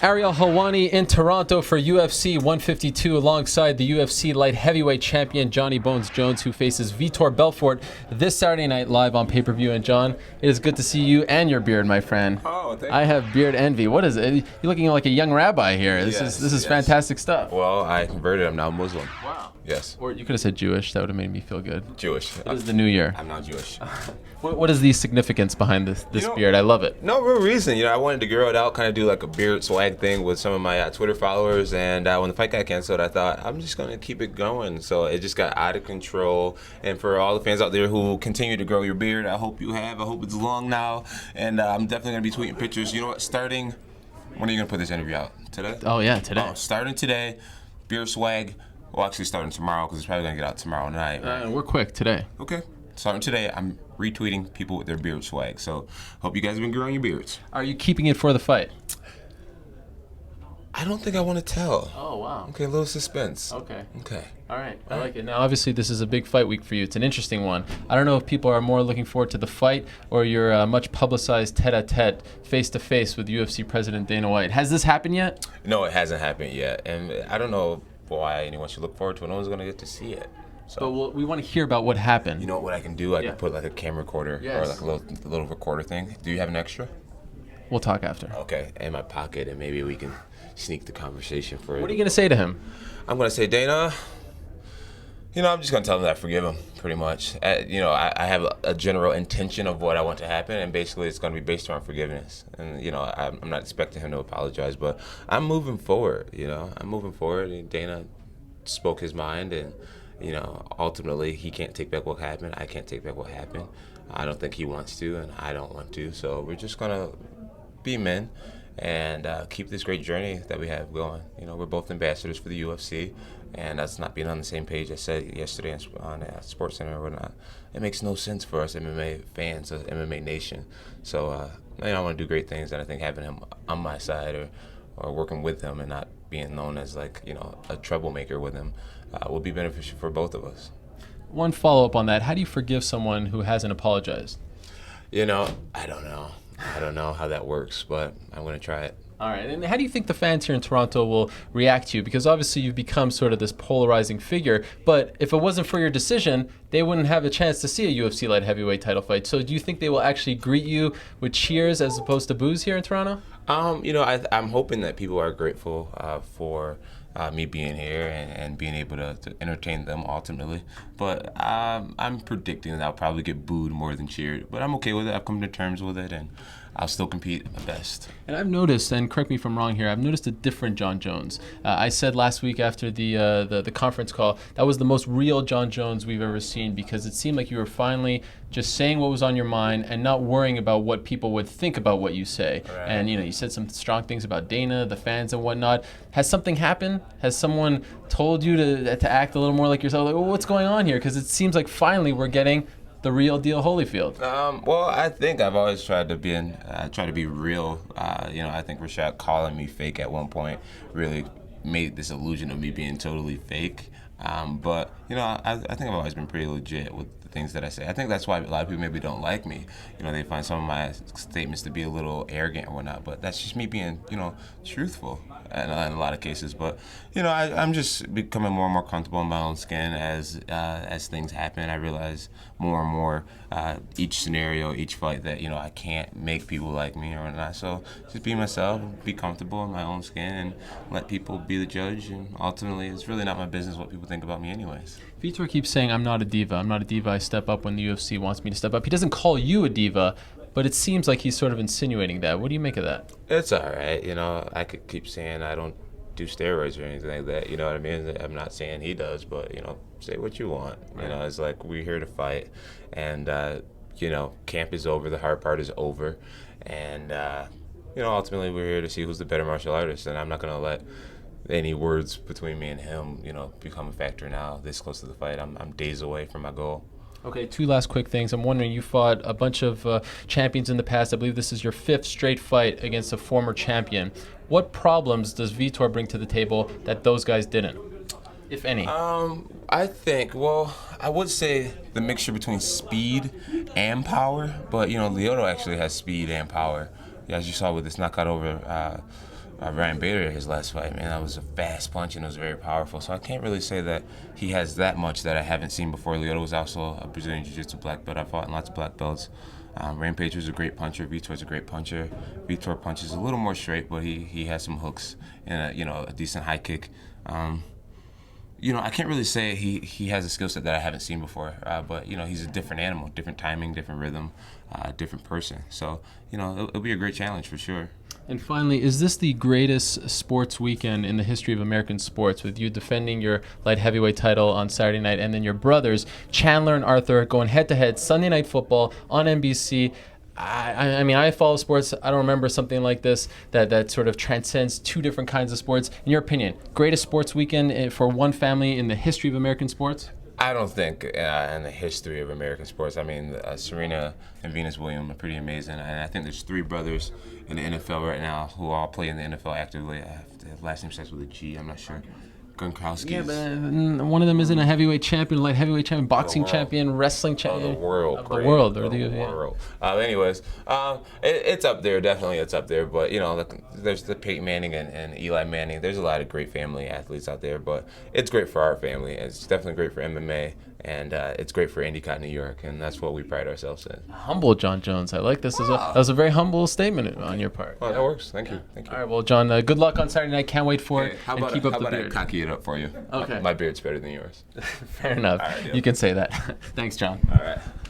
Ariel Helwain in Toronto for UFC 152 alongside the UFC light heavyweight champion Jon Jones, who faces Vitor Belfort this Saturday night live on pay-per-view. And John, it is good to see you and your beard, my friend. Oh, thank you. I have beard envy. What is it? You're looking like a young rabbi here. This is fantastic stuff. Well, I converted. I'm now Muslim. Wow. Yes. Or you could have said Jewish. That would have made me feel good. Jewish. It is the new year. I'm not Jewish. What is the significance behind this beard? I love it. No real reason. I wanted to grow it out, kind of do like a beard swag thing with some of my Twitter followers. And when the fight got canceled, I thought I'm just going to keep it going. So it just got out of control. And for all the fans out there who continue to grow your beard, I hope you have. I hope it's long now. And I'm definitely going to be tweeting pictures. You know what? Starting, when are you going to put this interview out? Today? Oh, yeah, today. Starting today, beard swag. Well, actually starting tomorrow because it's probably going to get out tomorrow night. Right? We're quick today. Okay. Starting today, I'm retweeting people with their beard swag. So hope you guys have been growing your beards. Are you keeping it for the fight? I don't think I want to tell. Oh, wow. Okay, a little suspense. Okay. Okay. All right. I like it. Now, obviously, this is a big fight week for you. It's an interesting one. I don't know if people are more looking forward to the fight or your much publicized tete-a-tete, face-to-face with UFC President Dana White. Has this happened yet? No, it hasn't happened yet. And I don't know why anyone should look forward to it. No one's going to get to see it. So, but we want to hear about what happened. You know what I can do? I can put like a camera recorder or like a little recorder thing. Do you have an extra? We'll talk after. Okay, in my pocket, and maybe we can sneak the conversation for it. What are you going to say to him? I'm going to say, Dana, I'm just going to tell him that I forgive him, pretty much. I have a general intention of what I want to happen, and basically it's going to be based around forgiveness. And, I'm not expecting him to apologize, but I'm moving forward, I'm moving forward, and Dana spoke his mind, and, ultimately he can't take back what happened. I can't take back what happened. I don't think he wants to, and I don't want to, so we're just going to be men and keep this great journey that we have going. We're both ambassadors for the UFC, and that's not being on the same page. I said yesterday on Sports Center or whatnot. It makes no sense for us MMA fans, MMA nation. So I want to do great things, and I think having him on my side or working with him and not being known as a troublemaker with him will be beneficial for both of us. One follow-up on that: how do you forgive someone who hasn't apologized? I don't know. I don't know how that works, but I'm going to try it. All right. And how do you think the fans here in Toronto will react to you? Because obviously you've become sort of this polarizing figure, but if it wasn't for your decision, they wouldn't have a chance to see a UFC light heavyweight title fight. So do you think they will actually greet you with cheers as opposed to boos here in Toronto? I'm hoping that people are grateful for me being here and being able to entertain them ultimately. But I'm predicting that I'll probably get booed more than cheered. But I'm okay with it. I've come to terms with it, and I'll still compete at my best. And I've noticed, and correct me if I'm wrong here, I've noticed a different Jon Jones. I said last week after the conference call, that was the most real Jon Jones we've ever seen, because it seemed like you were finally just saying what was on your mind and not worrying about what people would think about what you say. Right. And you said some strong things about Dana, the fans, and whatnot. Has something happened? Has someone told you to act a little more like yourself? Like, well, what's going on here? Because it seems like finally we're getting the real deal Holyfield. Well, I think I've always tried to be real. I think Rashad calling me fake at one point really made this illusion of me being totally fake. But I think I've always been pretty legit with the things that I say. I think that's why a lot of people maybe don't like me. They find some of my statements to be a little arrogant or whatnot. But that's just me being, truthful in a lot of cases. But I'm just becoming more and more comfortable in my own skin as things happen. I realize more and more each scenario, each fight that I can't make people like me or whatnot. So just be myself, be comfortable in my own skin, and let people be the judge. And ultimately, it's really not my business what people think about me anyways. Vitor keeps saying, I'm not a diva. I'm not a diva. I step up when the UFC wants me to step up. He doesn't call you a diva, but it seems like he's sort of insinuating that. What do you make of that? It's all right. I could keep saying I don't do steroids or anything like that. You know what I mean? I'm not saying he does, but, say what you want. Right. It's like we're here to fight. And, camp is over. The hard part is over. And, ultimately we're here to see who's the better martial artist. And I'm not going to let any words between me and him, become a factor now this close to the fight. I'm days away from my goal. Okay, two last quick things. I'm wondering, you fought a bunch of champions in the past. I believe this is your 5th straight fight against a former champion. What problems does Vitor bring to the table that those guys didn't, if any? I think, I would say the mixture between speed and power, but, Lyoto actually has speed and power. As you saw with this knockout over Ryan Bader his last fight. Man, that was a fast punch and it was very powerful. So I can't really say that he has that much that I haven't seen before. Lyoto was also a Brazilian Jiu-Jitsu black belt. I fought in lots of black belts. Rampage was a great puncher. Vitor's a great puncher. Vitor punches a little more straight, but he has some hooks and a decent high kick. I can't really say he has a skill set that I haven't seen before, but he's a different animal, different timing, different rhythm, different person. So it'll be a great challenge for sure. And finally, is this the greatest sports weekend in the history of American sports, with you defending your light heavyweight title on Saturday night, and then your brothers, Chandler and Arthur, going head-to-head Sunday Night Football on NBC? I mean, I follow sports. I don't remember something like this that sort of transcends two different kinds of sports. In your opinion, greatest sports weekend for one family in the history of American sports? I don't think in the history of American sports. I mean, Serena and Venus Williams are pretty amazing. And I think there's 3 brothers in the NFL right now who all play in the NFL actively. The last name starts with a G. I'm not sure. Gronkowski. Yeah, but one of them isn't a heavyweight champion, light heavyweight champion, boxing champion, wrestling champion. Of the world. Of the world. Or the world. Anyways, it's up there. Definitely it's up there. But, there's the Peyton Manning and Eli Manning. There's a lot of great family athletes out there. But it's great for our family. It's definitely great for MMA. And it's great for Endicott, New York. And that's what we pride ourselves in. Humble Jon Jones. I like this as well. That was a very humble statement on your part. Oh, that works. Thank you. All right, well, Jon, good luck on Saturday night. Can't wait for it. How about, keep up the I beard. cocky it up for you? Okay. My beard's better than yours. Fair enough. All right, you can say that. Thanks, Jon. All right.